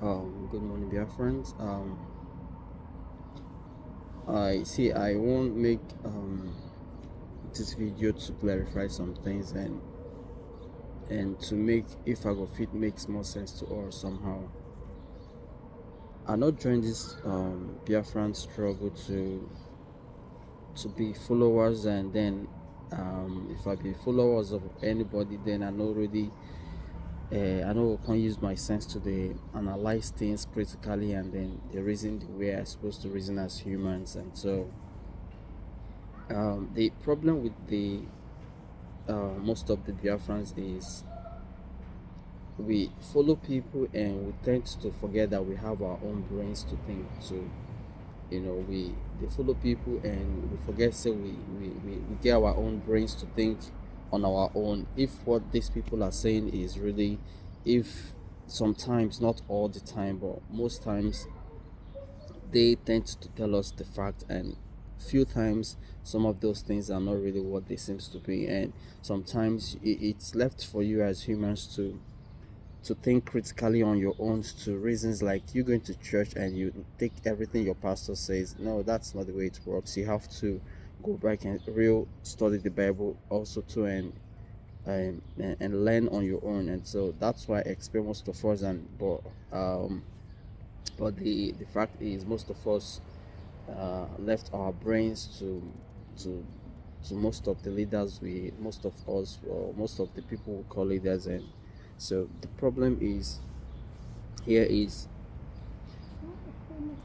Good morning, dear friends. I see. I won't make this video to clarify some things and to make if I go fit makes more sense to all somehow. I not join this Biafran struggle to be followers and then if I be followers of anybody, then I know already. I know I can use my sense to the analyze things critically and then the reason the way I'm supposed to reason as humans. And so the problem with the most of the Biafrans is we follow people and we tend to forget that we have our own brains to think too. We they follow people and we forget so we get our own brains to think on our own. If what these people are saying is really, if sometimes, not all the time, but most times they tend to tell us the fact, and few times some of those things are not really what they seems to be, and sometimes it's left for you as humans to think critically on your own, to reasons like you going to church and you take everything your pastor says. No, that's not the way it works. You have to go back and real study the Bible also too, and learn on your own. And so that's why I expect most of us, and but the fact is most of us left our brains to most of the leaders, we most of us, or most of the people we call leaders. And so the problem is here is,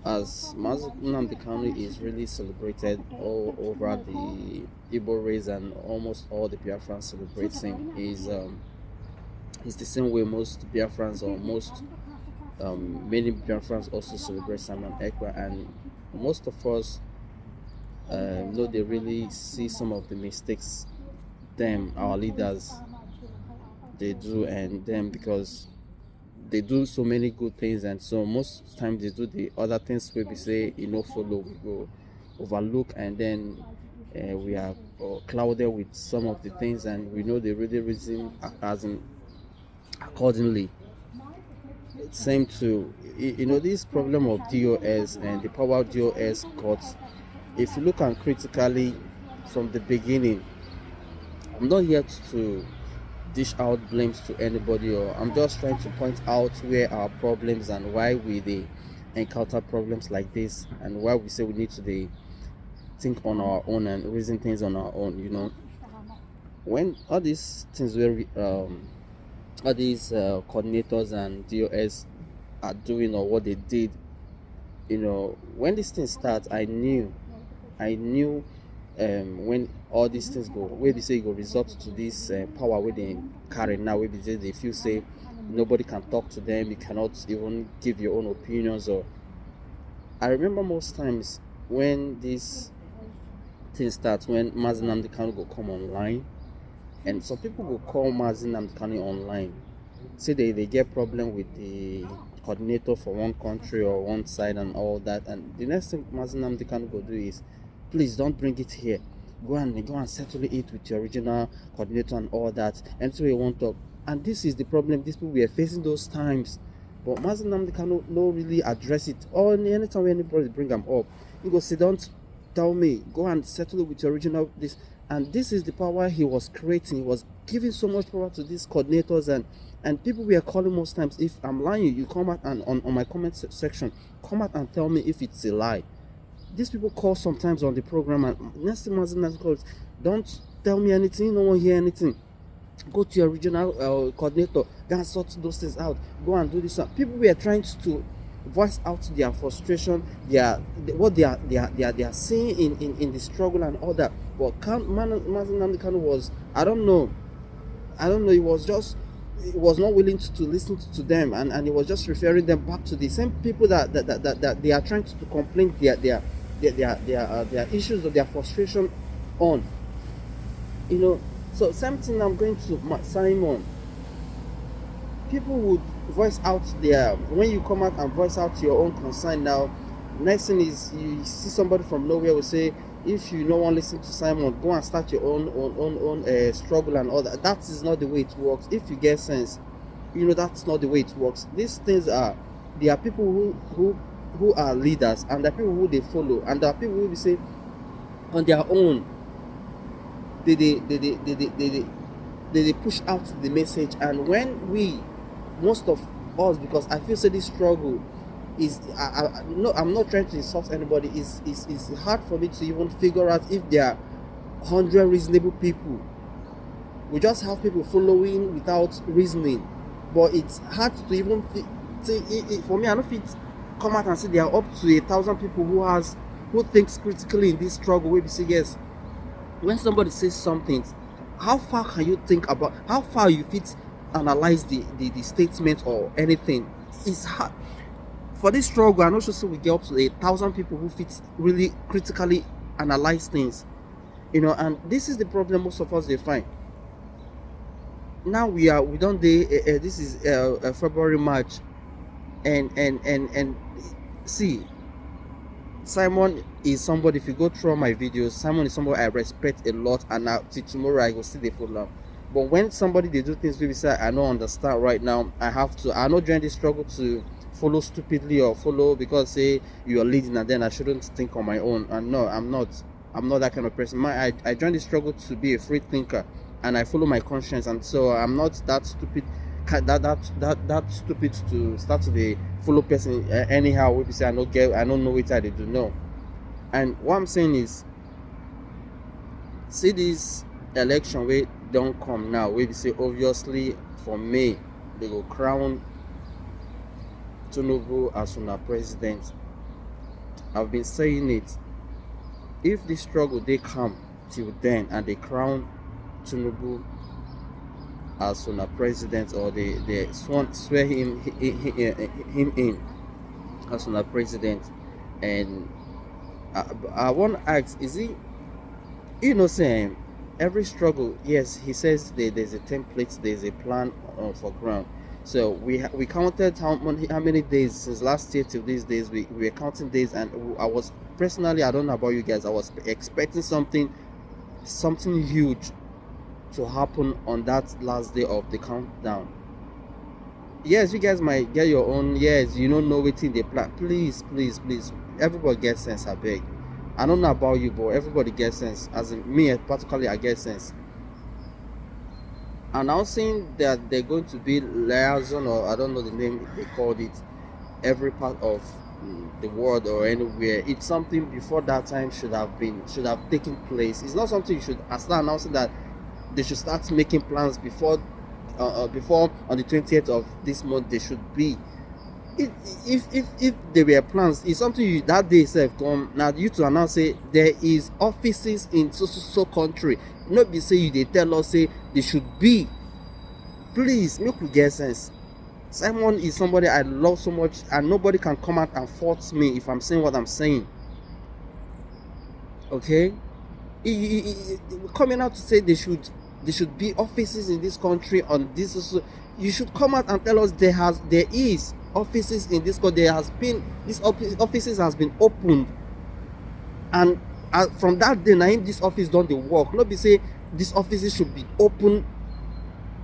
as Nnamdi Kanu is really celebrated all over the Igbo race, and almost all the Biafrans celebrate him, is the same way most Biafrans, or most many Biafrans also celebrate Simon Ekpa. And most of us know they really see some of the mistakes them, our leaders, they do, and them, because they do so many good things, and so most times they do the other things where we say follow, we go overlook, and then we are clouded with some of the things, and we know the really reason as in accordingly. Same to this problem of DOS and the power DOS cuts. If you look at critically from the beginning, I'm not here to dish out blames to anybody, or I'm just trying to point out where our problems and why we they encounter problems like this, and why we say we need to think on our own and reason things on our own. When all these things were all these coordinators and DOS are doing, or what they did, when this thing starts, I knew when all these things go, where they say go result to this power where they carry now, where they feel say nobody can talk to them, you cannot even give your own opinions. Or I remember most times when this thing starts, when Mazi Nnamdi Kanu go come online, and some people will call Mazi Nnamdi Kanu online, say they get problem with the coordinator for one country or one side and all that, and the next thing Mazi Nnamdi Kanu go do is, please don't bring it here, go and settle it with your original coordinator and all that, and so you want to. And this is the problem these people were facing those times, but Mazi Nnamdi Kanu no really address it. Or anytime anybody bring them up, he go sit down, tell me, go and settle it with your original this. And this is the power he was creating. He was giving so much power to these coordinators, and people were calling most times. If I'm lying, you come out and on my comment section, come out and tell me if it's a lie. These people call sometimes on the program, and next thing Mazi calls, don't tell me anything, you don't want to hear anything. Go to your regional coordinator, go and sort those things out, go and do this. People were trying to voice out their frustration, what they are seeing in the struggle and all that. But Mazi Nnamdi Kanu was, I don't know, he was not willing to listen to them, and he was just referring them back to the same people that they are trying to complain their issues or their frustration on. So same thing I'm going to Simon. People would voice out their, when you come out and voice out your own concern now, next thing is you see somebody from nowhere will say, if you don't want to listen to Simon, go and start your own struggle and all that is not the way it works. If you get sense, that's not the way it works. These things are there are people who are leaders, and there are people who they follow, and there are people who will say on their own they push out the message. And when we, most of us, because I feel say this struggle is, no, I'm not trying to insult anybody, it's hard for me to even figure out if there are 100 reasonable people. We just have people following without reasoning, but it's hard to even for me. I don't fit come out and say there are up to 1,000 people who thinks critically in this struggle. We say yes, when somebody says something, how far can you think about, how far you fit analyze the statement or anything? It's hard for this struggle. I'm not sure so we get up to 1,000 people who fit really critically analyze things, and this is the problem most of us they find. Now we don't day this is February, March, and see, Simon is somebody, if you go through my videos, Simon is somebody I respect a lot, and now till tomorrow I go see the follow. But when somebody they do things maybe say I don't understand right now, I'm not joining this struggle to follow stupidly or follow because say you are leading and then I shouldn't think on my own. And no, I'm not that kind of person. I joined this struggle to be a free thinker, and I follow my conscience, and so I'm not that stupid that stupid to start to be follow person anyhow. We say I don't know what I do. No. And what I'm saying is, see this election we don't come now, we say obviously for May they go crown Tinubu as una president. I've been saying it. If this struggle they come till then and they crown Tinubu as una president, or they swear him in as una president, and I want to ask, is he, saying every struggle, yes, he says there's a template, there's a plan for ground. So we counted how many days since last year till these days. We were counting days, and I was personally, I don't know about you guys, I was expecting something huge to happen on that last day of the countdown. Yes, you guys might get your own, yes, you don't know what's in the plan. Please, everybody get sense, I beg. I don't know about you, but everybody gets sense. As in me particularly, I get sense. Announcing that they're going to be liaison, or I don't know the name they called it, every part of the world or anywhere, it's something before that time should have taken place. It's not something you should start announcing that they should start making plans before on the 20th of this month. They should be, if there were plans, it's something you that day itself come now you to announce say there is offices in so country, not be say you they tell us say they should be. Please make we get sense. Simon is somebody I love so much, and nobody can come out and fault me if I'm saying what I'm saying. Okay, coming out to say there should be offices in this country on this. You should come out and tell us there is offices in this country. There has been this offices has been opened, and from that day now this office done the work. Not be say these offices should be open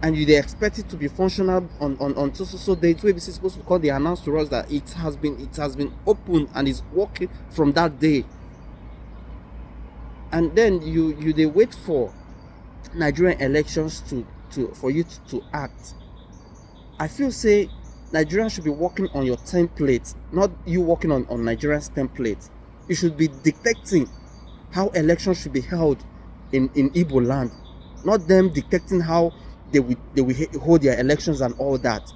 and they expect it to be functional on so dates where this is supposed to call. They announce to us that it has been opened and is working from that day, and then you they wait for Nigerian elections for you to act. I feel say Nigerians should be working on your template, not you working on Nigerians template. You should be dictating how elections should be held in Igbo land, not them dictating how they will hold their elections and all that.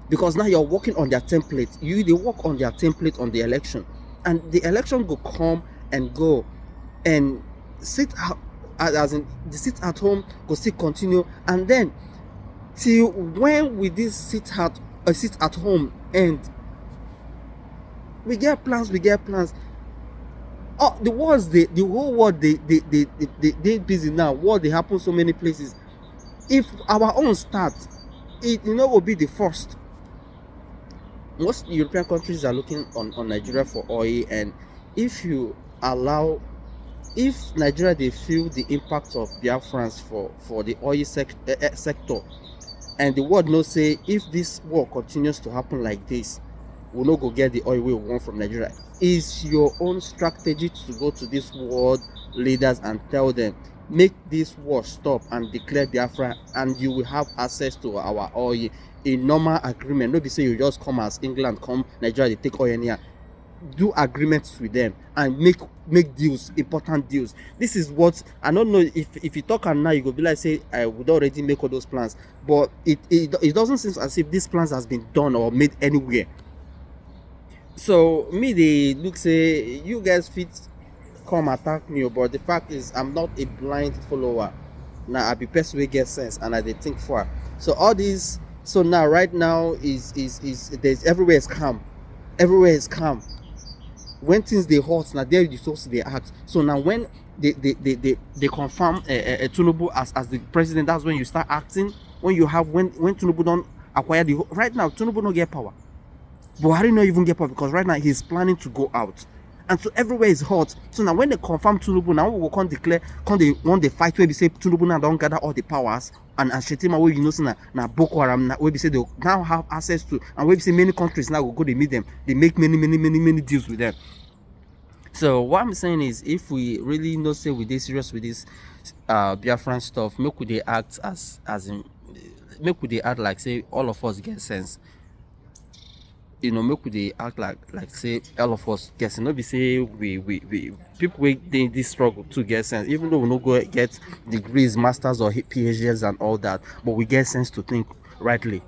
Because now you're working on their template. They work on their template on the election, and the election will come and go, and sit as in the sit at home go still continue, and then till when will this sit at home end? We get plans. Oh, the whole world they busy now. What they happen so many places. If our own start, it will be the first. Most European countries are looking on Nigeria for oil, and if Nigeria they feel the impact of Biafrans for the oil sector, And the world knows say if this war continues to happen like this, we no go get the oil we want from Nigeria. Is your own strategy to go to these world leaders and tell them make this war stop and declare Biafra, and you will have access to our oil? A normal agreement, no be say you just come as England come Nigeria, they take oil anyhow. Do agreements with them and make deals, important deals. This is what I don't know, if you talk and now you go be like say I would already make all those plans, but it doesn't seem as if these plans has been done or made anywhere. So me they look say you guys fit come attack me, but the fact is I'm not a blind follower. Now I be person wey get sense and I dey think far. So all these, so now right now is there's everywhere is calm. Everywhere is calm. When things dey hot, now there the source they act. So now when they confirm Tinubu as the president, that's when you start acting. When you have when Tinubu don't acquire the right now, Tinubu don't get power. Buhari not even get power because right now he's planning to go out. And so everywhere is hot. So now when they confirm Tinubu, now we will come declare, come they want the fight where we say Tinubu now don't gather all the powers, and Shetima where you know say na Boko Haram where we say they now have access to, and where we say many countries now will go they meet them, they make many deals with them. So what I'm saying is, if we really not say we dey serious with this Biafran stuff, make we dey act as in, make we dey act like say all of us get sense. You know, make we dey act like say all of us get sense. No be say we people wey dey in this struggle to get sense, even though we no go get degrees, masters or PhDs and all that, but we get sense to think rightly.